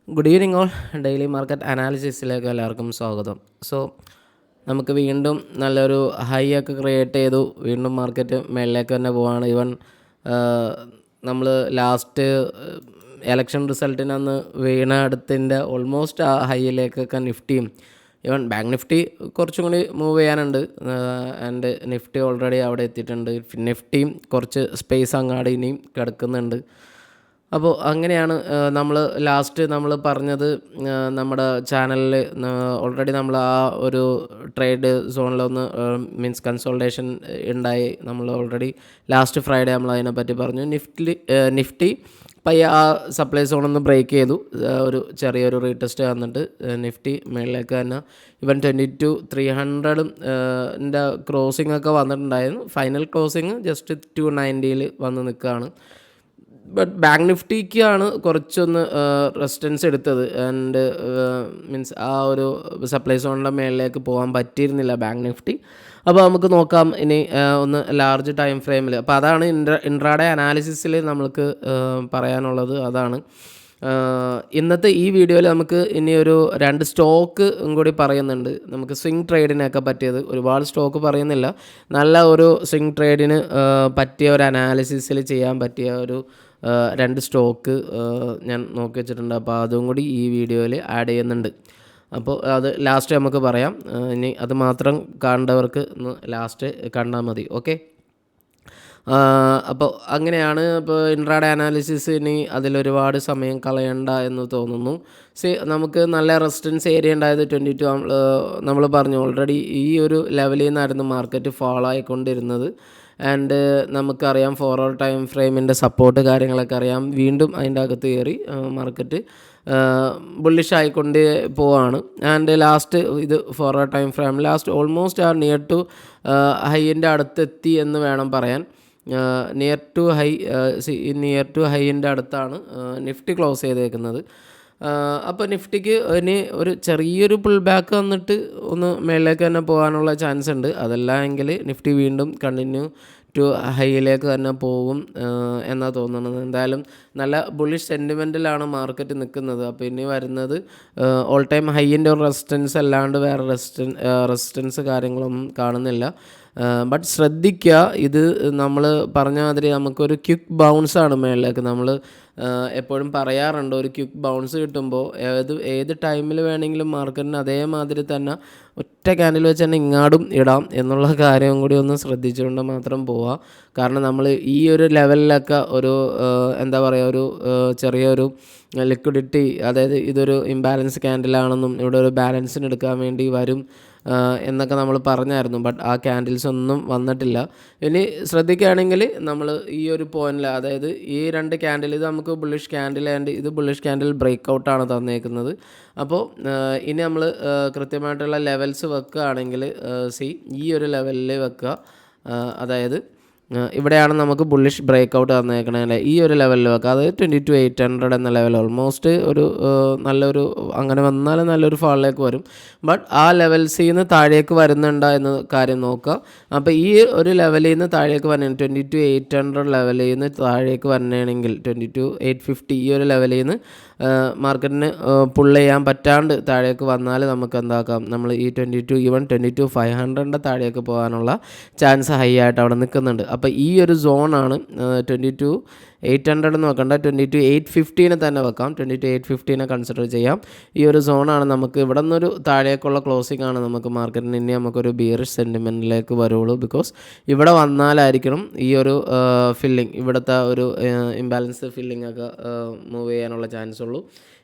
Good evening all. Daily market അനാലിസിസിലേക്ക് എല്ലാവർക്കും സ്വാഗതം. നമുക്ക് വീണ്ടും നല്ലൊരു ഹൈ ഒക്കെ ക്രിയേറ്റ് ചെയ്തു. വീണ്ടും മാർക്കറ്റ് മേളിലേക്ക് തന്നെ പോവാണ്. ഈവൻ നമ്മൾ ലാസ്റ്റ് എലക്ഷൻ റിസൾട്ടിനന്ന് വീണ അടുത്തിൻ്റെ ഓൾമോസ്റ്റ് ആ ഹൈയിലേക്കൊക്കെ നിഫ്റ്റിയും ഈവൻ ബാങ്ക് നിഫ്റ്റി കുറച്ചും കൂടി മൂവ് ചെയ്യാനുണ്ട്. ആൻഡ് നിഫ്റ്റി ഓൾറെഡി അവിടെ എത്തിയിട്ടുണ്ട്. നിഫ്റ്റിയും കുറച്ച് സ്പേസ് അങ്ങാടി ഇനിയും കിടക്കുന്നുണ്ട്. അപ്പോൾ അങ്ങനെയാണ് നമ്മൾ ലാസ്റ്റ് നമ്മൾ പറഞ്ഞത്. നമ്മുടെ ചാനലിൽ ഓൾറെഡി നമ്മൾ ആ ഒരു ട്രേഡ് സോണിലൊന്ന് മീൻസ് കൺസോൾട്ടേഷൻ ഉണ്ടായി. നമ്മൾ ഓൾറെഡി ലാസ്റ്റ് ഫ്രൈഡേ നമ്മൾ അതിനെപ്പറ്റി പറഞ്ഞു. നിഫ്റ്റി പയ്യെ ആ സപ്ലൈ സോണൊന്ന് ബ്രേക്ക് ചെയ്തു. ഒരു ചെറിയൊരു റീടെസ്റ്റ് വന്നിട്ട് നിഫ്റ്റി മേളിലേക്ക് തന്നെ ഇവൻ 22,300 ക്രോസിംഗ് ഒക്കെ വന്നിട്ടുണ്ടായിരുന്നു. ഫൈനൽ ക്ലോസിങ് ജസ്റ്റ് 290 വന്ന് നിൽക്കുകയാണ്. ബട്ട് ബാങ്ക് നിഫ്റ്റിക്കാണ് കുറച്ചൊന്ന് റെസിസ്റ്റൻസ് എടുത്തത്. ആൻഡ് മീൻസ് ആ ഒരു സപ്ലൈ സോണിൻ്റെ മേളിലേക്ക് പോകാൻ പറ്റിയിരുന്നില്ല ബാങ്ക് നിഫ്റ്റി. അപ്പോൾ നമുക്ക് നോക്കാം ഇനി ഒന്ന് ലാർജ് ടൈം ഫ്രെയിമിൽ. അപ്പോൾ അതാണ് ഇൻട്രാഡേ അനാലിസിസിൽ നമ്മൾക്ക് പറയാനുള്ളത്. അതാണ് ഇന്നത്തെ ഈ വീഡിയോയിൽ നമുക്ക് ഇനി ഒരു 2 സ്റ്റോക്ക് കൂടി പറയുന്നുണ്ട്. നമുക്ക് സ്വിംഗ് ട്രേഡിനൊക്കെ പറ്റിയത്. ഒരുപാട് സ്റ്റോക്ക് പറയുന്നില്ല. നല്ല ഒരു സ്വിംഗ് ട്രേഡിന് പറ്റിയ ഒരു അനാലിസിസിൽ ചെയ്യാൻ പറ്റിയ ഒരു 2 സ്റ്റോക്ക് ഞാൻ നോക്കി വെച്ചിട്ടുണ്ട്. അപ്പോൾ അതും കൂടി ഈ വീഡിയോയിൽ ആഡ് ചെയ്യുന്നുണ്ട്. അപ്പോൾ അത് ലാസ്റ്റ് നമുക്ക് പറയാം. ഇനി അത് മാത്രം കാണേണ്ടവർക്ക് ലാസ്റ്റ് കണ്ടാൽ മതി. ഓക്കെ. അപ്പോൾ അങ്ങനെയാണ്. ഇപ്പോൾ ഇൻട്രാഡേ അനാലിസിസ് ഇനി അതിലൊരുപാട് സമയം കളയണ്ട എന്ന് തോന്നുന്നു. നമുക്ക് നല്ല റെസിസ്റ്റൻസ് ഏരിയ ഉണ്ടായത് 22 നമ്മൾ പറഞ്ഞു ഓൾറെഡി. ഈ ഒരു ലെവലിൽ നിന്നായിരുന്നു മാർക്കറ്റ് ഫോളോ ആയിക്കൊണ്ടിരുന്നത്. ആൻഡ് നമുക്കറിയാം 4 hour ടൈം ഫ്രെയിമിൻ്റെ സപ്പോർട്ട് കാര്യങ്ങളൊക്കെ അറിയാം. വീണ്ടും അതിൻ്റെ അകത്ത് കയറി മാർക്കറ്റ് ബുള്ളിഷ് ആയിക്കൊണ്ട് പോവാണ്. ആൻഡ് ലാസ്റ്റ് ഇത് 4 hour time frame last almost ആ നിയർ ടു ഹൈൻ്റെ അടുത്തെത്തി എന്ന് വേണം പറയാൻ. നിയർ ടു ഹൈൻ്റെ അടുത്താണ് നിഫ്റ്റി ക്ലോസ് ചെയ്തേക്കുന്നത്. അപ്പോൾ നിഫ്റ്റിക്ക് ഇനി ഒരു ചെറിയൊരു പുൾ ബാക്ക് വന്നിട്ട് ഒന്ന് മേളിലേക്ക് തന്നെ പോകാനുള്ള ചാൻസ് ഉണ്ട്. അതല്ല എങ്കിൽ നിഫ്റ്റി വീണ്ടും കണ്ടിന്യൂ ടു ഹൈയിലേക്ക് തന്നെ പോകും എന്നാണ് തോന്നുന്നത്. എന്തായാലും നല്ല ബുള്ളിഷ് സെൻറ്റിമെൻറ്റിലാണ് മാർക്കറ്റ് നിൽക്കുന്നത്. അപ്പോൾ ഇനി വരുന്നത് ഓൾ ടൈം ഹൈൻ്റെ ഒരു റെസിസ്റ്റൻസ് അല്ലാണ്ട് വേറെ റെസിസ്റ്റൻസ് കാര്യങ്ങളൊന്നും കാണുന്നില്ല. ബട്ട് ശ്രദ്ധിക്കുക, ഇത് നമ്മൾ പറഞ്ഞ മാതിരി നമുക്കൊരു ക്വിക്ക് ബൗൺസാണ് മേളിലേക്ക്. നമ്മൾ എപ്പോഴും പറയാറുണ്ട്, ഒരു ക്വിക്ക് ബൗൺസ് കിട്ടുമ്പോൾ ഏത് ടൈമിൽ വേണമെങ്കിലും മാർക്കറ്റിന് അതേമാതിരി തന്നെ ഒറ്റ ക്യാൻഡിൽ വെച്ച് തന്നെ ഇങ്ങാടും ഇടാം എന്നുള്ള കാര്യം കൂടി ഒന്ന് ശ്രദ്ധിച്ചുകൊണ്ട് മാത്രം പോവുക. കാരണം നമ്മൾ ഈ ഒരു ലെവലിലൊക്കെ ഒരു എന്താ പറയുക, ഒരു ചെറിയൊരു ലിക്വിഡിറ്റി, അതായത് ഇതൊരു ഇംബാലൻസ് ക്യാൻഡിലാണെന്നും ഇവിടെ ഒരു ബാലൻസിന് എടുക്കാൻ വേണ്ടി വരും എന്നൊക്കെ നമ്മൾ പറഞ്ഞായിരുന്നു. ബട്ട് ആ ക്യാൻഡിൽസ് ഒന്നും വന്നിട്ടില്ല. ഇനി ശ്രദ്ധിക്കുകയാണെങ്കിൽ നമ്മൾ ഈ ഒരു പോയിന്റിൽ, അതായത് ഈ 2 ക്യാൻഡിൽ, ഇത് നമുക്ക് ബുള്ളിഷ് ക്യാൻഡിൽ ആൻഡ് ഇത് ബുള്ളിഷ് ക്യാൻഡിൽ ബ്രേക്ക് ഔട്ടാണ് തന്നേക്കുന്നത്. അപ്പോൾ ഇനി നമ്മൾ കൃത്യമായിട്ടുള്ള ലെവൽസ് വെക്കുകയാണെങ്കിൽ ഈ ഒരു ലെവലിൽ വെക്കുക. അതായത് ഇവിടെയാണ് നമുക്ക് ബുള്ളിഷ് ബ്രേക്ക് ഔട്ട് തന്നേക്കണേ. ഈ ഒരു ലെവലിൽ വെക്കുക. അതായത് 22,800 എന്ന ലെവൽ ഓൾമോസ്റ്റ് ഒരു നല്ലൊരു, അങ്ങനെ വന്നാൽ നല്ലൊരു ഫാളിലേക്ക് വരും. ബട്ട് ആ ലെവൽസിൽ നിന്ന് താഴേക്ക് വരുന്നുണ്ടോ എന്ന കാര്യം നോക്കുക. അപ്പോൾ ഈ ഒരു ലെവലിൽ നിന്ന് താഴേക്ക് വരണം, 22,800 ലെവലിൽ നിന്ന് താഴേക്ക് വരണമെങ്കിൽ 22,850 ഈ ഒരു ലെവലിൽ നിന്ന് മാർക്കറ്റിന് പുള്ള് ചെയ്യാൻ പറ്റാണ്ട് താഴേക്ക് വന്നാൽ നമുക്ക് എന്താക്കാം, നമ്മൾ ഈ 22,500 താഴേക്ക് പോകാനുള്ള ചാൻസ് ഹൈ ആയിട്ട് അവിടെ നിൽക്കുന്നുണ്ട്. അപ്പോൾ ഈ ഒരു സോണാണ് 22,800 നോക്കണ്ട, 22,850 തന്നെ വെക്കാം. 22,850 കൺസിഡർ ചെയ്യാം. ഈ ഒരു സോണാണ് നമുക്ക് ഇവിടെ നിന്നൊരു താഴേക്കുള്ള ക്ലോസിംഗ് ആണ് നമുക്ക് മാർക്കറ്റിന് ഇനി നമുക്കൊരു ബിയറിഷ് സെൻറ്റിമെൻറ്റിലേക്ക് വരുള്ളൂ. ബിക്കോസ് ഇവിടെ വന്നാലായിരിക്കണം ഈ ഒരു ഫില്ലിങ്, ഇവിടുത്തെ ഒരു ഇംബാലൻസ് ഫില്ലിംഗ് ഒക്കെ മൂവ് ചെയ്യാനുള്ള ചാൻസ് ഉള്ളൂ.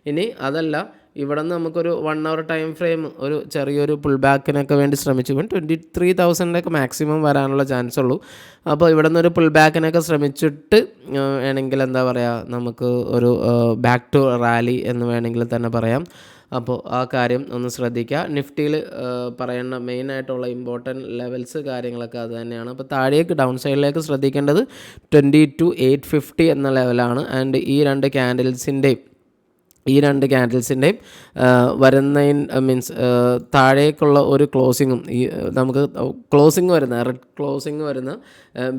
ഇനി അതല്ല, ഇവിടെ നിന്ന് നമുക്കൊരു 1 hour ടൈം ഫ്രെയിം ഒരു ചെറിയൊരു പുൾ ബാക്കിനൊക്കെ വേണ്ടി ശ്രമിച്ചു 23,000 മാക്സിമം വരാനുള്ള ചാൻസ് ഉള്ളൂ. അപ്പോൾ ഇവിടെ നിന്നൊരു പുൾ ബാക്കിനൊക്കെ ശ്രമിച്ചിട്ട് വേണമെങ്കിൽ എന്താ പറയുക, നമുക്ക് ഒരു ബാക്ക് ടു റാലി എന്ന് വേണമെങ്കിൽ തന്നെ പറയാം. അപ്പോൾ ആ കാര്യം ഒന്ന് ശ്രദ്ധിക്കുക. നിഫ്റ്റിയിൽ പറയേണ്ട മെയിനായിട്ടുള്ള ഇമ്പോർട്ടൻറ്റ് ലെവൽസ് കാര്യങ്ങളൊക്കെ അത് തന്നെയാണ്. അപ്പോൾ താഴേക്ക് ഡൗൺ സൈഡിലേക്ക് ശ്രദ്ധിക്കേണ്ടത് 22,850 എന്ന ലെവലാണ്. ആൻഡ് ഈ 2 ക്യാൻഡിൽസിൻ്റെയും ഈ രണ്ട് ക്യാൻഡിൽസിൻ്റെയും മീൻസ് താഴേക്കുള്ള ഒരു ക്ലോസിങ്ങും ഈ നമുക്ക് ക്ലോസിങ് വരുന്ന റെഡ് ക്ലോസിങ് വരുന്ന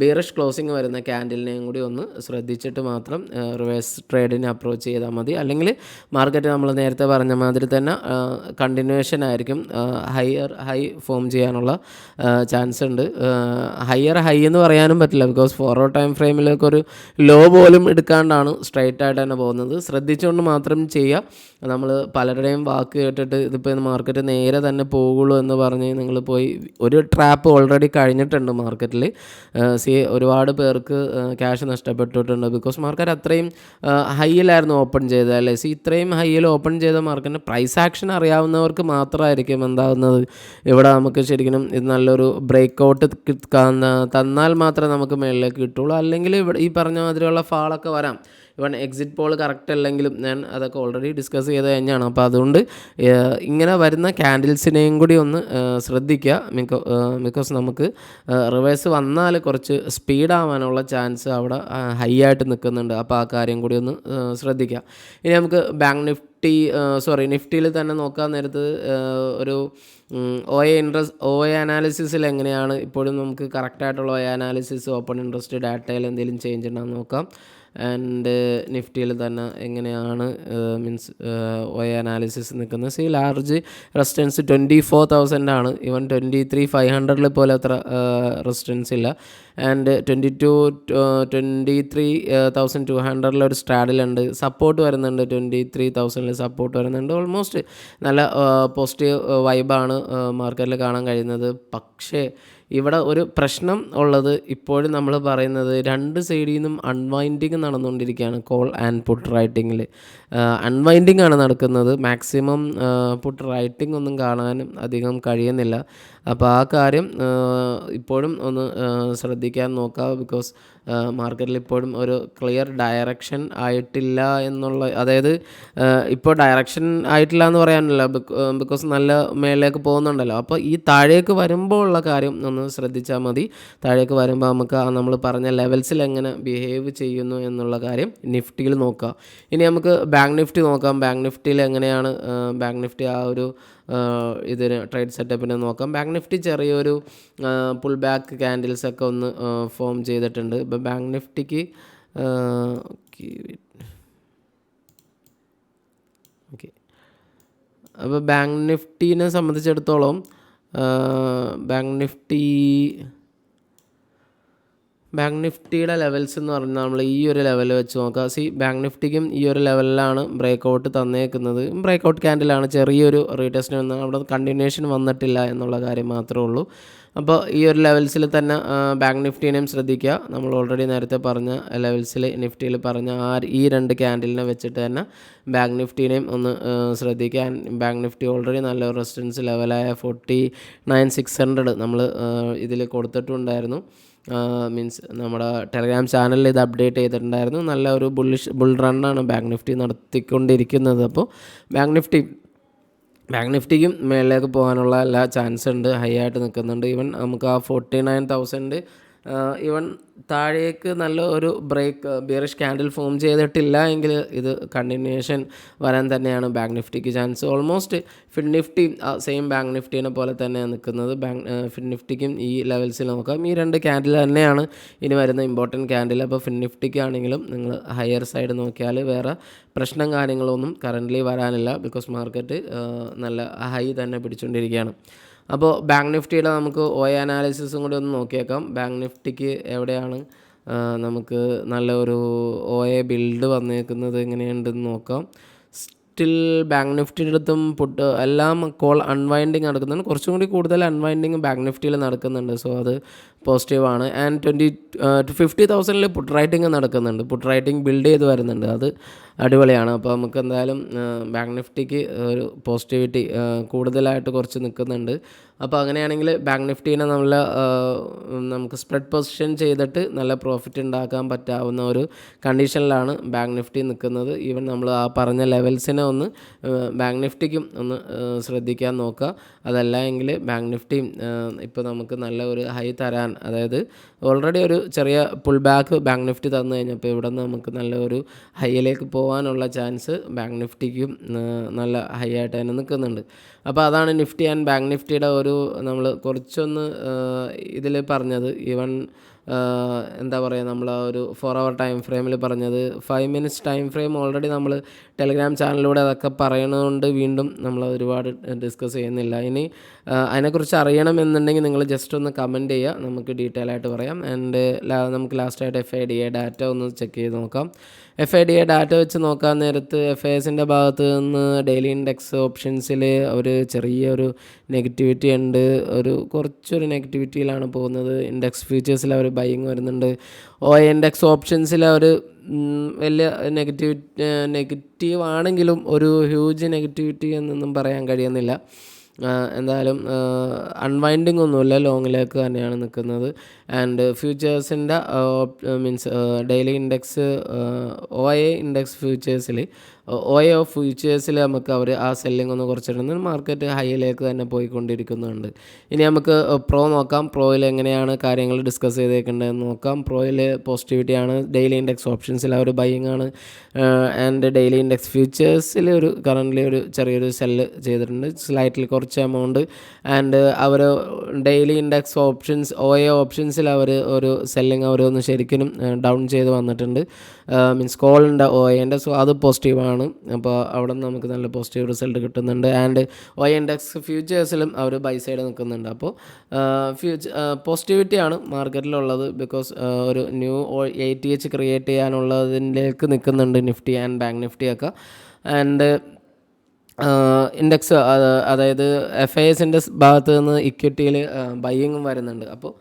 ബീറിഷ് ക്ലോസിങ് വരുന്ന ക്യാൻഡിലിനെയും കൂടി ഒന്ന് ശ്രദ്ധിച്ചിട്ട് മാത്രം റിവേഴ്സ് ട്രേഡിനെ അപ്രോച്ച് ചെയ്താൽ മതി. അല്ലെങ്കിൽ മാർക്കറ്റ് നമ്മൾ നേരത്തെ പറഞ്ഞ മാതിരി തന്നെ കണ്ടിന്യൂവേഷൻ ആയിരിക്കും, ഹൈ ഫോം ചെയ്യാനുള്ള ചാൻസ് ഉണ്ട്. ഹൈ എന്ന് പറയാനും പറ്റില്ല, ബിക്കോസ് ഫോർവേഡ് ടൈം ഫ്രെയിമിലേക്കൊരു ലോ പോലും എടുക്കാണ്ടാണ് സ്ട്രൈറ്റ് ആയിട്ട് തന്നെ പോകുന്നത്. ശ്രദ്ധിച്ചുകൊണ്ട് മാത്രം ചെയ്യുക. നമ്മൾ പലരുടെയും വാക്ക് കേട്ടിട്ട് ഇതിപ്പോൾ മാർക്കറ്റ് നേരെ തന്നെ പോകുള്ളൂ എന്ന് പറഞ്ഞ് നിങ്ങൾ പോയി ഒരു ട്രാപ്പ് ഓൾറെഡി കഴിഞ്ഞിട്ടുണ്ട് മാർക്കറ്റിൽ. ഒരുപാട് പേർക്ക് ക്യാഷ് നഷ്ടപ്പെട്ടിട്ടുണ്ട്, ബിക്കോസ് മാർക്കറ്റ് അത്രയും ഹൈയിലായിരുന്നു ഓപ്പൺ ചെയ്തത് അല്ലേ. ഇത്രയും ഹൈയിൽ ഓപ്പൺ ചെയ്ത മാർക്കറ്റിൻ്റെ പ്രൈസ് ആക്ഷൻ അറിയാവുന്നവർക്ക് മാത്രമായിരിക്കും എന്താകുന്നത് ഇവിടെ നമുക്ക് ശരിക്കും ഇത് നല്ലൊരു ബ്രേക്ക് ഔട്ട് തന്നാൽ മാത്രമേ നമുക്ക് മുകളിലേക്ക് കിട്ടുള്ളൂ. അല്ലെങ്കിൽ ഇവിടെ ഈ പറഞ്ഞ മാതിരിയുള്ള ഫാളൊക്കെ വരാം. ഇവൺ എക്സിറ്റ് പോൾ കറക്റ്റ് അല്ലെങ്കിലും ഞാൻ അതൊക്കെ ഓൾറെഡി ഡിസ്കസ് ചെയ്ത് കഴിഞ്ഞാണ്. അപ്പോൾ അതുകൊണ്ട് ഇങ്ങനെ വരുന്ന ക്യാൻഡിൽസിനെയും കൂടി ഒന്ന് ശ്രദ്ധിക്കുക. ബിക്കോസ് നമുക്ക് റിവേഴ്സ് വന്നാൽ കുറച്ച് സ്പീഡാവാനുള്ള ചാൻസ് അവിടെ ഹൈ ആയിട്ട് നിൽക്കുന്നുണ്ട്. അപ്പോൾ ആ കാര്യം കൂടി ഒന്ന് ശ്രദ്ധിക്കുക. ഇനി നമുക്ക് ബാങ്ക് നിഫ്റ്റിയിൽ തന്നെ നോക്കാൻ നേരത്ത് ഒരു ഒ എ അനാലിസിസിൽ എങ്ങനെയാണ് ഇപ്പോഴും നമുക്ക് കറക്റ്റായിട്ടുള്ള O A analysis open interest ഡാറ്റയിൽ എന്തെങ്കിലും ചേഞ്ച് ഉണ്ടെന്ന് നോക്കാം. ആൻഡ് നിഫ്റ്റിയിൽ തന്നെ എങ്ങനെയാണ് മീൻസ് ഒ എ അനാലിസിസ് നിൽക്കുന്നത്. ലാർജ് റെസിസ്റ്റൻസ് 24,000 ആണ്. ഇവൻ 23,500 പോലെ അത്ര റെസിസ്റ്റൻസ് ഇല്ല. ആൻഡ് 23,200 ഒരു സ്ട്രാഡിലുണ്ട്. സപ്പോർട്ട് വരുന്നുണ്ട് 23,000 സപ്പോർട്ട് വരുന്നുണ്ട്. ഓൾമോസ്റ്റ് നല്ല പോസിറ്റീവ് വൈബാണ് മാർക്കറ്റിൽ കാണാൻ കഴിയുന്നത്. പക്ഷേ ഇവിടെ ഒരു പ്രശ്നം ഉള്ളത് ഇപ്പോഴും നമ്മൾ പറയുന്നത് രണ്ട് സൈഡിൽ നിന്നും അൺവൈൻഡിങ് നടന്നുകൊണ്ടിരിക്കുകയാണ്. കോൾ ആൻഡ് പുട്ട് റൈറ്റിങ്ങിൽ അൺവൈൻഡിങ് ആണ് നടക്കുന്നത്. മാക്സിമം പുട്ട് റൈറ്റിംഗ് ഒന്നും കാണാനും അധികം കഴിയുന്നില്ല. അപ്പോൾ ആ കാര്യം ഇപ്പോഴും ഒന്ന് ശ്രദ്ധിക്കാൻ നോക്കുക. ബിക്കോസ് മാർക്കറ്റിൽ ഇപ്പോഴും ഒരു ക്ലിയർ ഡയറക്ഷൻ ആയിട്ടില്ല എന്നുള്ള, അതായത് ഇപ്പോൾ ഡയറക്ഷൻ ആയിട്ടില്ല എന്ന് പറയാനില്ല, ബിക്കോസ് നല്ല മേളിലേക്ക് പോകുന്നുണ്ടല്ലോ. അപ്പോൾ ഈ താഴേക്ക് വരുമ്പോൾ ഉള്ള കാര്യം ഒന്ന് ശ്രദ്ധിച്ചാൽ മതി. താഴേക്ക് വരുമ്പോൾ നമുക്ക് നമ്മൾ പറഞ്ഞ ലെവൽസിൽ എങ്ങനെ ബിഹേവ് ചെയ്യുന്നു എന്നുള്ള കാര്യം നിഫ്റ്റിയിൽ നോക്കുക. ഇനി നമുക്ക് ബാങ്ക് നിഫ്റ്റി നോക്കാം. ബാങ്ക് നിഫ്റ്റിയിൽ എങ്ങനെയാണ് ബാങ്ക് നിഫ്റ്റി ആ ഒരു ഇതിന് ട്രേഡ് സെറ്റപ്പിന് നോക്കാം. ബാങ്ക് നിഫ്റ്റി ചെറിയൊരു പുൾ ബാക്ക് ക്യാൻഡിൽസൊക്കെ ഒന്ന് ഫോം ചെയ്തിട്ടുണ്ട്. ഇപ്പോൾ ബാങ്ക് നിഫ്റ്റിക്ക് ഓക്കെ അപ്പോൾ ബാങ്ക് നിഫ്റ്റീനെ സംബന്ധിച്ചിടത്തോളം ബാങ്ക് നിഫ്റ്റിയുടെ ലെവൽസ് എന്ന് പറഞ്ഞാൽ നമ്മൾ ഈ ഒരു ലെവൽ വെച്ച് നോക്കാം. ബാങ്ക് നിഫ്റ്റിക്കും ഈ ഒരു ലെവലിലാണ് ബ്രേക്ക് ഔട്ട് തന്നേക്കുന്നത്. ബ്രേക്ക് ഔട്ട് ക്യാൻഡിലാണ്, ചെറിയൊരു റീടെസ്റ്റിന് വന്ന് അവിടെ കണ്ടിന്യൂഷൻ വന്നിട്ടില്ല എന്നുള്ള കാര്യം മാത്രമേ ഉള്ളൂ. അപ്പോൾ ഈ ഒരു ലെവൽസിൽ തന്നെ ബാങ്ക് നിഫ്റ്റീനെയും ശ്രദ്ധിക്കുക. നമ്മൾ ഓൾറെഡി നേരത്തെ പറഞ്ഞ ലെവൽസിൽ നിഫ്റ്റിയിൽ പറഞ്ഞ ഈ രണ്ട് ക്യാൻഡിലിനെ വെച്ചിട്ട് തന്നെ ബാങ്ക് നിഫ്റ്റീനെയും ഒന്ന് ശ്രദ്ധിക്കുക. ബാങ്ക് നിഫ്റ്റി ഓൾറെഡി നല്ല റെസിസ്റ്റൻസ് ലെവലായ 49,600 നമ്മൾ ഇതിൽ കൊടുത്തിട്ടുണ്ടായിരുന്നു. മീൻസ് നമ്മുടെ ടെലഗ്രാം ചാനലിൽ ഇത് അപ്ഡേറ്റ് ചെയ്തിട്ടുണ്ടായിരുന്നു. നല്ല ഒരു ബുൾ റണ്ണാണ് ബാങ്ക് നിഫ്റ്റി നടത്തിക്കൊണ്ടിരിക്കുന്നത്. അപ്പോൾ ബാങ്ക് നിഫ്റ്റിക്കും മേളിലേക്ക് പോകാനുള്ള എല്ലാ ചാൻസ് ഉണ്ട്. ഹൈ ആയിട്ട് നിൽക്കുന്നുണ്ട്. ഈവൻ നമുക്ക് ആ 49,000 ഈവൻ താഴേക്ക് നല്ല ഒരു ബിയറിഷ് ക്യാൻഡിൽ ഫോം ചെയ്തിട്ടില്ല എങ്കിൽ ഇത് കണ്ടിന്യൂഷൻ വരാൻ തന്നെയാണ് ബാങ്ക് നിഫ്റ്റിക്ക് chance. Almost Fin Nifty same bank നിഫ്റ്റീനെ പോലെ തന്നെയാണ് നിൽക്കുന്നത്. ഫിൻ നിഫ്റ്റിക്കും ഈ ലെവൽസിൽ നോക്കാം. ഈ രണ്ട് ക്യാൻഡിൽ തന്നെയാണ് ഇനി വരുന്ന ഇമ്പോർട്ടൻറ്റ് ക്യാൻഡിൽ. അപ്പോൾ ഫിൻ നിഫ്റ്റിക്കാണെങ്കിലും നിങ്ങൾ ഹയർ സൈഡ് നോക്കിയാൽ വേറെ പ്രശ്നം കാര്യങ്ങളൊന്നും കറൻ്റ്ലി വരാനില്ല. ബിക്കോസ് മാർക്കറ്റ് നല്ല ഹൈ തന്നെ പിടിച്ചുകൊണ്ടിരിക്കുകയാണ്. അപ്പോൾ ബാങ്ക് നിഫ്റ്റിയുടെ നമുക്ക് ഒ എ അനാലിസിസും കൂടി ഒന്ന് നോക്കിയേക്കാം. ബാങ്ക് നിഫ്റ്റിക്ക് എവിടെയാണ് നമുക്ക് നല്ല ഒരു ഒ എ ബിൽഡ് വന്നേക്കുന്നത് എങ്ങനെയുണ്ടെന്ന് നോക്കാം. സ്റ്റിൽ ബാങ്ക് നിഫ്റ്റിയുടെ അടുത്തും എല്ലാം കോൾ അൺവൈൻഡിങ് നടക്കുന്നുണ്ട്. കുറച്ചും കൂടി കൂടുതൽ അൺവൈൻഡിങ് ബാങ്ക് നിഫ്റ്റിയിൽ നടക്കുന്നുണ്ട്. സോ അത് പോസിറ്റീവാണ്. ആൻഡ് 50,000 പുട്ട് റൈറ്റിംഗ് നടക്കുന്നുണ്ട്. പുട്ട് റൈറ്റിംഗ് ബിൽഡ് ചെയ്ത് വരുന്നുണ്ട്. അത് അടിപൊളിയാണ്. അപ്പോൾ നമുക്ക് എന്തായാലും ബാങ്ക് നിഫ്റ്റിക്ക് ഒരു പോസിറ്റിവിറ്റി കൂടുതലായിട്ട് കുറച്ച് നിൽക്കുന്നുണ്ട്. അപ്പോൾ അങ്ങനെയാണെങ്കിൽ ബാങ്ക് നിഫ്റ്റീനെ നമുക്ക് സ്പ്രെഡ് പൊസിഷൻ ചെയ്തിട്ട് നല്ല പ്രോഫിറ്റ് ഉണ്ടാക്കാൻ പറ്റാവുന്ന ഒരു കണ്ടീഷനിലാണ് ബാങ്ക് നിഫ്റ്റി നിൽക്കുന്നത്. ഈവൻ നമ്മൾ ആ പറഞ്ഞ ലെവൽസിനെ ഒന്ന് ബാങ്ക് നിഫ്റ്റിക്കും ഒന്ന് ശ്രദ്ധിക്കാൻ നോക്കുക. അതല്ല എങ്കിൽ ബാങ്ക് നിഫ്റ്റിയും ഇപ്പോൾ നമുക്ക് നല്ല ഒരു ഹൈ തരാൻ റൺ, അതായത് ഓൾറെഡി ഒരു ചെറിയ പുൾ ബാക്ക് ബാങ്ക് നിഫ്റ്റി തന്നു കഴിഞ്ഞപ്പോൾ ഇവിടെ നിന്ന് നമുക്ക് നല്ലൊരു ഹൈയിലേക്ക് പോകാനുള്ള ചാൻസ് ബാങ്ക് നിഫ്റ്റിക്കും നല്ല ഹൈ ആയിട്ട് തന്നെ നിൽക്കുന്നുണ്ട്. അപ്പോൾ അതാണ് നിഫ്റ്റി ആൻഡ് ബാങ്ക് നിഫ്റ്റിയുടെ ഒരു നമ്മൾ കുറച്ചൊന്ന് ഇതിൽ പറഞ്ഞത്. ഈവൻ എന്താ പറയുക, നമ്മൾ ആ ഒരു 4 hour ടൈം ഫ്രെയിമിൽ പറഞ്ഞത് 5 minutes ടൈം ഫ്രെയിം ഓൾറെഡി നമ്മൾ ടെലിഗ്രാം ചാനലിലൂടെ അതൊക്കെ പറയുന്നതുകൊണ്ട് വീണ്ടും നമ്മൾ ഒരുപാട് ഡിസ്കസ് ചെയ്യുന്നില്ല. ഇനി അതിനെക്കുറിച്ച് അറിയണമെന്നുണ്ടെങ്കിൽ നിങ്ങൾ ജസ്റ്റ് ഒന്ന് കമൻറ്റ് ചെയ്യുക, നമുക്ക് ഡീറ്റെയിൽ ആയിട്ട് പറയാം. ആൻഡ് നമുക്ക് ലാസ്റ്റായിട്ട് FIDA ഡാറ്റ ഒന്ന് ചെക്ക് ചെയ്ത് നോക്കാം. FIDA ഡാറ്റ വെച്ച് നോക്കാൻ നേരത്ത് FISൻ്റെ ഭാഗത്ത് നിന്ന് ഡെയിലി ഇൻഡെക്സ് ഓപ്ഷൻസിൽ ഒരു ചെറിയൊരു നെഗറ്റിവിറ്റി ഉണ്ട്, കുറച്ചൊരു നെഗറ്റിവിറ്റിയിലാണ് പോകുന്നത്. ഇൻഡെക്സ് ഫ്യൂച്ചേഴ്സിൽ അവർ ബൈയിങ് വരുന്നുണ്ട്. ഇൻഡെക്സ് ഓപ്ഷൻസിൽ അവർ വലിയ നെഗറ്റീവ് ആണെങ്കിലും ഒരു ഹ്യൂജ് നെഗറ്റിവിറ്റി എന്നൊന്നും പറയാൻ കഴിയുന്നില്ല. എന്തായാലും അൺവൈൻഡിങ് ഒന്നുമില്ല, ലോങ്ങിലേക്ക് തന്നെയാണ് നിൽക്കുന്നത്. ആൻഡ് ഫ്യൂച്ചേഴ്സിൻ്റെ മീൻസ് ഡെയിലി ഇൻഡെക്സ് ഇൻഡെക്സ് ഫ്യൂച്ചേഴ്സിൽ നമുക്ക് അവർ ആ സെല്ലിംഗ് ഒന്ന് കുറച്ചിടുന്നത്, മാർക്കറ്റ് ഹൈയിലേക്ക് തന്നെ പോയിക്കൊണ്ടിരിക്കുന്നുണ്ട്. ഇനി നമുക്ക് പ്രോ നോക്കാം. പ്രോയിൽ എങ്ങനെയാണ് കാര്യങ്ങൾ ഡിസ്കസ് ചെയ്തേക്കേണ്ടതെന്ന് നോക്കാം. പ്രോയിൽ പോസിറ്റിവിറ്റിയാണ്, ഡെയിലി ഇൻഡെക്സ് ഓപ്ഷൻസിൽ അവർ ബൈയിങ് ആണ്. ആൻഡ് ഡെയിലി ഇൻഡെക്സ് ഫ്യൂച്ചേഴ്സിൽ കറൻ്റ്ലി ഒരു ചെറിയൊരു സെല്ല് ചെയ്തിട്ടുണ്ട്, സ്ലൈറ്റ്ലി കുറച്ച് എമൗണ്ട്. ആൻഡ് അവർ ഡെയിലി ഇൻഡെക്സ് ഓപ്ഷൻസിൽ അവർ ഒരു സെല്ലിങ് അവരൊന്ന് ശരിക്കും ഡൗൺ ചെയ്ത് വന്നിട്ടുണ്ട്. മീൻസ് കോളിൻ്റെ OIൻ്റെ, സോ അത് പോസിറ്റീവാണ്. അപ്പോൾ അവിടെ നിന്ന് നമുക്ക് നല്ല പോസിറ്റീവ് റിസൾട്ട് കിട്ടുന്നുണ്ട്. ആൻഡ് ഇൻഡെക്സ് ഫ്യൂച്ചേഴ്സിലും അവർ ബൈ സൈഡ് നിൽക്കുന്നുണ്ട്. അപ്പോൾ പോസിറ്റിവിറ്റിയാണ് മാർക്കറ്റിലുള്ളത്. ബിക്കോസ് ഒരു ന്യൂ 80H ക്രിയേറ്റ് ചെയ്യാനുള്ളതിലേക്ക് നിൽക്കുന്നുണ്ട് നിഫ്റ്റി ആൻഡ് ബാങ്ക് നിഫ്റ്റിയൊക്കെ. ആൻഡ് ഇൻഡെക്സ് അതായത് FISൻ്റെ ഭാഗത്ത് നിന്ന് ഇക്വിറ്റിയിൽ ബൈയിങ്ങും വരുന്നുണ്ട്. അപ്പോൾ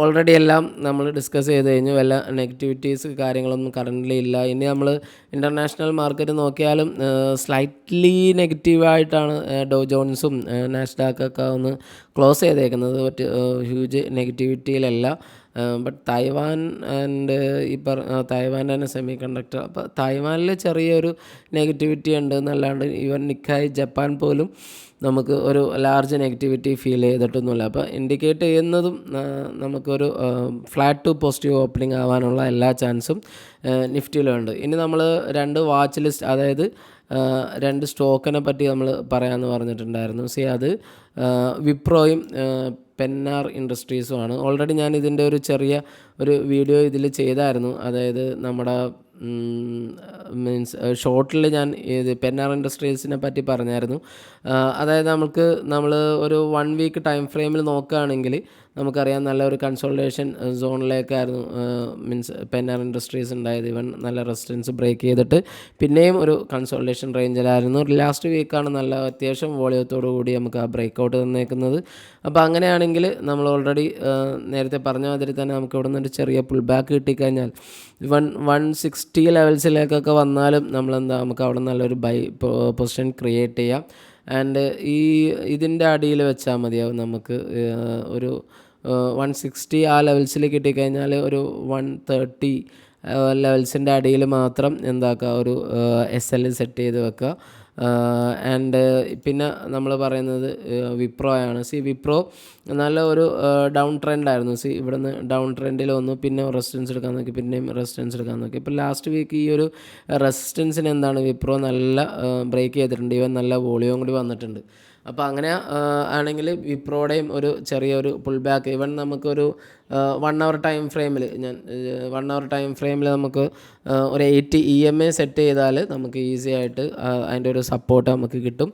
ഓൾറെഡി എല്ലാം നമ്മൾ ഡിസ്കസ് ചെയ്ത് കഴിഞ്ഞു. വല്ല നെഗറ്റിവിറ്റീസ് കാര്യങ്ങളൊന്നും കറൻ്റ്ലി ഇല്ല. ഇനി നമ്മൾ ഇൻ്റർനാഷണൽ മാർക്കറ്റ് നോക്കിയാലും സ്ലൈറ്റ്ലി നെഗറ്റീവായിട്ടാണ് ഡോ ജോൺസും നാസ്ഡാക്കൊക്കെ ഒന്ന് ക്ലോസ് ചെയ്തേക്കുന്നത്. ബട്ട് ഹ്യൂജ് നെഗറ്റിവിറ്റിയിലല്ല. ബട്ട് തായ്വാൻ ആൻഡ് തായ്വാൻ്റെ തന്നെ സെമി കണ്ടക്ടർ, അപ്പോൾ തായ്വാനിൽ ചെറിയൊരു നെഗറ്റിവിറ്റി ഉണ്ട് എന്നല്ലാണ്ട് ഈവൻ നിക്കായ് ജപ്പാൻ പോലും നമുക്ക് ഒരു ലാർജ് നെഗറ്റിവിറ്റി ഫീൽ ചെയ്തിട്ടൊന്നുമില്ല. അപ്പോൾ ഇൻഡിക്കേറ്റ് ചെയ്യുന്നതും നമുക്കൊരു ഫ്ലാറ്റ് ടു പോസിറ്റീവ് ഓപ്പണിംഗ് ആവാനുള്ള എല്ലാ ചാൻസും നിഫ്റ്റിയിലുണ്ട്. ഇനി നമ്മൾ 2 വാച്ച് ലിസ്റ്റ്, അതായത് 2 സ്റ്റോക്കിനെ പറ്റി നമ്മൾ പറയാമെന്ന് പറഞ്ഞിട്ടുണ്ടായിരുന്നു. അത് വിപ്രോയും പെന്നാർ ഇൻഡസ്ട്രീസുമാണ്. ഓൾറെഡി ഞാൻ ഇതിൻ്റെ ഒരു ചെറിയ വീഡിയോ ഇതിൽ ചെയ്തായിരുന്നു. അതായത് നമ്മുടെ ഷോർട്ടിൽ ഞാൻ ഇത് പെന്നാർ ഇൻഡസ്ട്രീസിനെ പറ്റി പറഞ്ഞായിരുന്നു. അതായത് നമ്മൾ ഒരു 1 week ടൈം ഫ്രെയിമിൽ നോക്കുകയാണെങ്കിൽ നമുക്കറിയാം നല്ലൊരു കൺസോൾട്ടേഷൻ സോണിലേക്കായിരുന്നു പെന്നാർ ഇൻഡസ്ട്രീസ് ഉണ്ടായത്. ഇവൻ നല്ല റെസിസ്റ്റൻസ് ബ്രേക്ക് ചെയ്തിട്ട് പിന്നെയും ഒരു കൺസോൾട്ടേഷൻ റേഞ്ചിലായിരുന്നു. ലാസ്റ്റ് വീക്കാണ് നല്ല അത്യാവശ്യം വോളിയത്തോടു കൂടി നമുക്ക് ആ ബ്രേക്ക് ഔട്ട് തന്നേക്കുന്നത്. അപ്പോൾ അങ്ങനെയാണെങ്കിൽ നമ്മൾ ഓൾറെഡി നേരത്തെ പറഞ്ഞ മാതിരി തന്നെ നമുക്ക് ഇവിടെ നിന്നൊരു ചെറിയ പുൾ ബാക്ക് കിട്ടിക്കഴിഞ്ഞാൽ 160 ലെവൽസിലേക്കൊക്കെ വന്നാലും നമുക്ക് അവിടെ നല്ലൊരു ബൈ പൊസിഷൻ ക്രിയേറ്റ് ചെയ്യാം. ആൻഡ് ഇതിൻ്റെ അടിയിൽ വെച്ചാൽ മതിയാവും നമുക്ക് ഒരു 160 ആ ലെവൽസിൽ കിട്ടിക്കഴിഞ്ഞാൽ ഒരു 130 ലെവൽസിൻ്റെ അടിയിൽ മാത്രം ഒരു SL സെറ്റ് ചെയ്ത് വെക്കുക. ആൻഡ് പിന്നെ നമ്മൾ പറയുന്നത് വിപ്രോയാണ്. വിപ്രോ നല്ല ഒരു ഡൗൺ ട്രെൻഡായിരുന്നു. ഇവിടുന്ന് ഡൗൺ ട്രെൻഡിൽ വന്നു, പിന്നെ റെസിസ്റ്റൻസ് എടുക്കാൻ നോക്കി, പിന്നെയും റെസിസ്റ്റൻസ് എടുക്കാൻ നോക്കി. ഇപ്പോൾ ലാസ്റ്റ് വീക്ക് ഈ ഒരു റെസിസ്റ്റൻസിന് വിപ്രോ നല്ല ബ്രേക്ക് ചെയ്തിട്ടുണ്ട്. ഇവൻ നല്ല വോളിയം കൂടി വന്നിട്ടുണ്ട്. അപ്പോൾ അങ്ങനെ ആണെങ്കിൽ വിപ്രോയുടെയും ഒരു ചെറിയൊരു പുൾ ബാക്ക്, ഇവൻ നമുക്കൊരു 1 hour ടൈം ഫ്രെയിമിൽ 1 hour ടൈം ഫ്രെയിമിൽ നമുക്ക് ഒരു 80 EMA സെറ്റ് ചെയ്താൽ നമുക്ക് ഈസി ആയിട്ട് അതിൻ്റെ ഒരു സപ്പോർട്ട് നമുക്ക് കിട്ടും.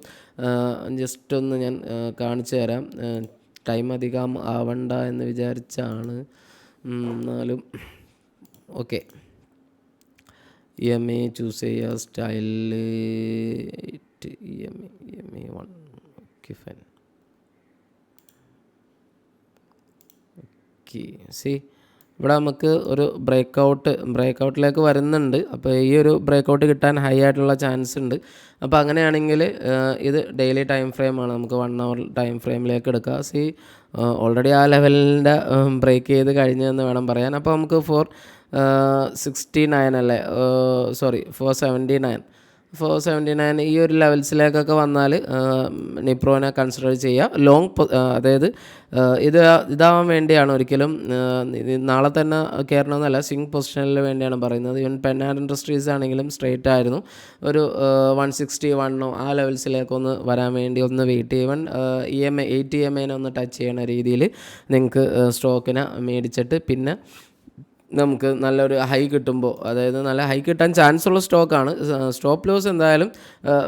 ജസ്റ്റ് ഒന്ന് ഞാൻ കാണിച്ചു തരാം. ടൈം അധികം ആവണ്ട എന്ന് വിചാരിച്ചാണ്, എന്നാലും ഓക്കെ. EMA ചൂസ് ചെയ്യുക, സ്റ്റൈലിൽ EMA 1 ഫൈൻ. ഓക്കെ, ഇവിടെ നമുക്ക് ഒരു ബ്രേക്കൗട്ടിലേക്ക് വരുന്നുണ്ട്. അപ്പോൾ ഈ ഒരു ബ്രേക്കൗട്ട് കിട്ടാൻ ഹൈ ആയിട്ടുള്ള ചാൻസ് ഉണ്ട്. അപ്പോൾ അങ്ങനെയാണെങ്കിൽ ഇത് ഡെയിലി ടൈം ഫ്രെയിമാണ്, നമുക്ക് 1 hour ടൈം ഫ്രെയിമിലേക്ക് എടുക്കുക. ഓൾറെഡി ആ ലെവലിൻ്റെ ബ്രേക്ക് ചെയ്ത് കഴിഞ്ഞതെന്ന് വേണം പറയാൻ. അപ്പോൾ നമുക്ക് 469 അല്ലേ, 479 479 ഈ ഒരു ലെവൽസിലേക്കൊക്കെ വന്നാൽ നിപ്രോനെ കൺസിഡർ ചെയ്യുക. അതായത് ഇതാവാൻ വേണ്ടിയാണ്, ഒരിക്കലും നാളെ തന്നെ കയറണമെന്നല്ല, സ്വിംഗ് പൊസിഷനിൽ വേണ്ടിയാണ് പറയുന്നത്. ഈവൻ പെന്നാഡ് ഇൻഡസ്ട്രീസ് ആണെങ്കിലും സ്ട്രേറ്റ് ആയിരുന്നു, ഒരു 161 ആ ലെവൽസിലേക്കൊന്ന് വരാൻ വേണ്ടി ഒന്ന് വെയിറ്റ് ചെയ്യുവാൻ, EMA 80 EMA ഒന്ന് ടച്ച് ചെയ്യണ രീതിയിൽ നിങ്ങൾക്ക് സ്റ്റോക്കിനെ മേടിച്ചിട്ട് പിന്നെ നമുക്ക് നല്ലൊരു ഹൈ കിട്ടുമ്പോൾ, അതായത് നല്ല ഹൈ കിട്ടാൻ ചാൻസ് ഉള്ള സ്റ്റോക്കാണ്. സ്റ്റോപ്പ് ലോസ് എന്തായാലും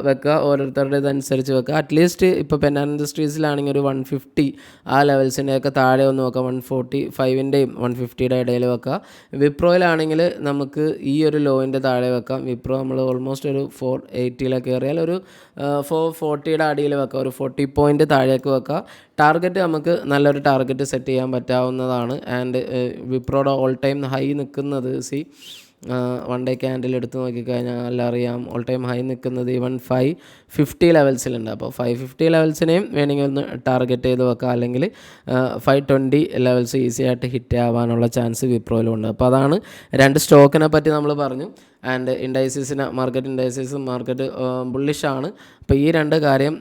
വെക്കുക, ഓരോരുത്തരുടെ ഇതനുസരിച്ച് വെക്കുക. അറ്റ്ലീസ്റ്റ് ഇപ്പോൾ പെന്നാൻ ഇൻഡസ്ട്രീസിലാണെങ്കിൽ ഒരു 150 ആ ലെവൽസിൻ്റെയൊക്കെ താഴെ ഒന്ന് വെക്കുക, 145ൻ്റെയും 150യുടെ ഇടയിൽ വെക്കുക. വിപ്രോയിലാണെങ്കിൽ നമുക്ക് ഈ ഒരു ലോയിൻ്റെ താഴെ വെക്കാം. വിപ്രോ നമ്മൾ ഓൾമോസ്റ്റ് ഒരു 480 കയറിയാൽ ഒരു 440യുടെ അടിയിൽ വെക്കുക, ഒരു 40 പോയിൻറ്റ് താഴേക്ക് വെക്കുക. ടാർഗറ്റ് നമുക്ക് നല്ലൊരു ടാർഗറ്റ് സെറ്റ് ചെയ്യാൻ പറ്റാവുന്നതാണ്. ആൻഡ് വിപ്രോയുടെ ഓൾ ടൈം ഹൈ നിൽക്കുന്നത് 1 ഡേ ക്യാൻഡിൽ എടുത്ത് നോക്കിക്കഴിഞ്ഞാൽ അറിയാം, ഓൾ ടൈം ഹൈ നിൽക്കുന്നത് ഈവൻ 550 ലെവൽസിലുണ്ട്. അപ്പോൾ 550 ലെവൽസിനെയും വേണമെങ്കിൽ ഒന്ന് ടാർഗറ്റ് ചെയ്ത് വെക്കാം, അല്ലെങ്കിൽ 520 ലെവൽസ് ഈസി ആയിട്ട് ഹിറ്റ് ആവാനുള്ള ചാൻസ് വിപ്രോയിലുണ്ട്. അപ്പോൾ അതാണ് രണ്ട് സ്റ്റോക്കിനെ പറ്റി നമ്മൾ പറഞ്ഞു. ആൻഡ് മാർക്കറ്റ് ബുള്ളിഷാണ്. അപ്പോൾ ഈ രണ്ട് കാര്യം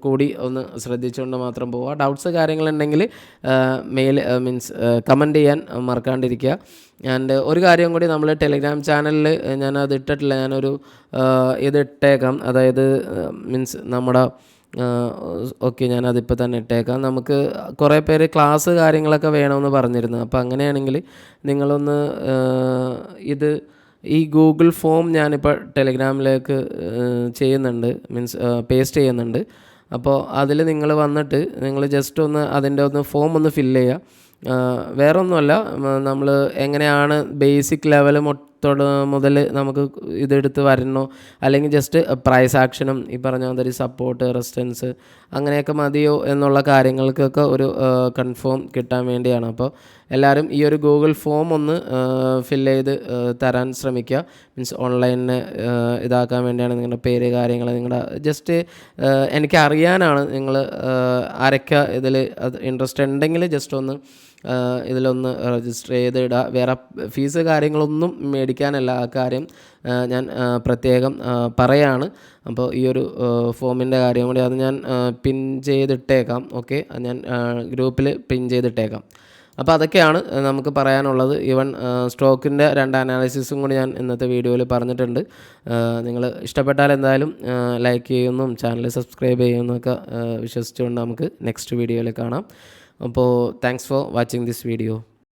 കൂടി ഒന്ന് ശ്രദ്ധിച്ചുകൊണ്ട് മാത്രം പോവുക. ഡൗട്ട്സ് കാര്യങ്ങളുണ്ടെങ്കിൽ കമൻറ്റ് ചെയ്യാൻ മറക്കാണ്ടിരിക്കുക. ആൻഡ് ഒരു കാര്യം കൂടി, നമ്മൾ ടെലിഗ്രാം ചാനലിൽ ഞാനത് ഇട്ടിട്ടില്ല, ഞാനൊരു ഇതിട്ടേക്കാം, അതായത് നമ്മുടെ ഓക്കെ, ഞാനതിപ്പോൾ തന്നെ ഇട്ടേക്കാം. നമുക്ക് കുറേ പേര് ക്ലാസ് കാര്യങ്ങളൊക്കെ വേണമെന്ന് പറഞ്ഞിരുന്നു. അപ്പോൾ അങ്ങനെയാണെങ്കിൽ നിങ്ങളൊന്ന് ഈ ഗൂഗിൾ ഫോം ഞാനിപ്പോൾ ടെലിഗ്രാമിലേക്ക് ചെയ്യുന്നുണ്ട്, പേസ്റ്റ് ചെയ്യുന്നുണ്ട്. അപ്പോൾ അതിൽ നിങ്ങൾ വന്നിട്ട് നിങ്ങൾ ജസ്റ്റ് ഒന്ന് അതിൻ്റെ ഫോം ഒന്ന് ഫില്ല് ചെയ്യുക. വേറെ ഒന്നുമല്ല, നമ്മൾ എങ്ങനെയാണ് ബേസിക് ലെവൽ മുതൽ നമുക്ക് ഇതെടുത്ത് വരണോ, അല്ലെങ്കിൽ ജസ്റ്റ് പ്രൈസ് ആക്ഷനും ഈ പറഞ്ഞ മാതിരി സപ്പോർട്ട്, റെസിസ്റ്റൻസ് അങ്ങനെയൊക്കെ മതിയോ എന്നുള്ള കാര്യങ്ങൾക്കൊക്കെ ഒരു കൺഫേം കിട്ടാൻ വേണ്ടിയാണ്. അപ്പോൾ എല്ലാവരും ഈ ഒരു ഗൂഗിൾ ഫോം ഒന്ന് ഫില്ല് ചെയ്ത് തരാൻ ശ്രമിക്കുക. ഓൺലൈനിന് ഇതാക്കാൻ വേണ്ടിയാണ്. നിങ്ങളുടെ പേര്, കാര്യങ്ങൾ, നിങ്ങളുടെ ജസ്റ്റ് എനിക്കറിയാനാണ് നിങ്ങൾ ആരൊക്കെ ഇതിൽ ഇൻട്രസ്റ്റ് ഉണ്ടെങ്കിൽ ജസ്റ്റ് ഒന്ന് ഇതിലൊന്ന് രജിസ്റ്റർ ചെയ്ത് ഇടുക. വേറെ ഫീസ് കാര്യങ്ങളൊന്നും മേടിക്കാനല്ല, ആ കാര്യം ഞാൻ പ്രത്യേകം പറയാണ്. അപ്പോൾ ഈ ഒരു ഫോമിൻ്റെ കാര്യം കൂടി അത് ഞാൻ പിൻ ചെയ്തിട്ടേക്കാം. ഓക്കെ, ഞാൻ ഗ്രൂപ്പിൽ പിൻ ചെയ്തിട്ടേക്കാം. അപ്പോൾ അതൊക്കെയാണ് നമുക്ക് പറയാനുള്ളത്. ഈവൻ സ്റ്റോക്കിൻ്റെ 2 അനാലിസിസും കൂടി ഞാൻ ഇന്നത്തെ വീഡിയോയിൽ പറഞ്ഞിട്ടുണ്ട്. നിങ്ങൾ ഇഷ്ടപ്പെട്ടാൽ എന്തായാലും ലൈക്ക് ചെയ്യുമെന്നും ചാനൽ സബ്സ്ക്രൈബ് ചെയ്യുമെന്നൊക്കെ വിശ്വസിച്ചുകൊണ്ട് നമുക്ക് നെക്സ്റ്റ് വീഡിയോയിൽ കാണാം. അപ്പോൾ thanks for watching this video.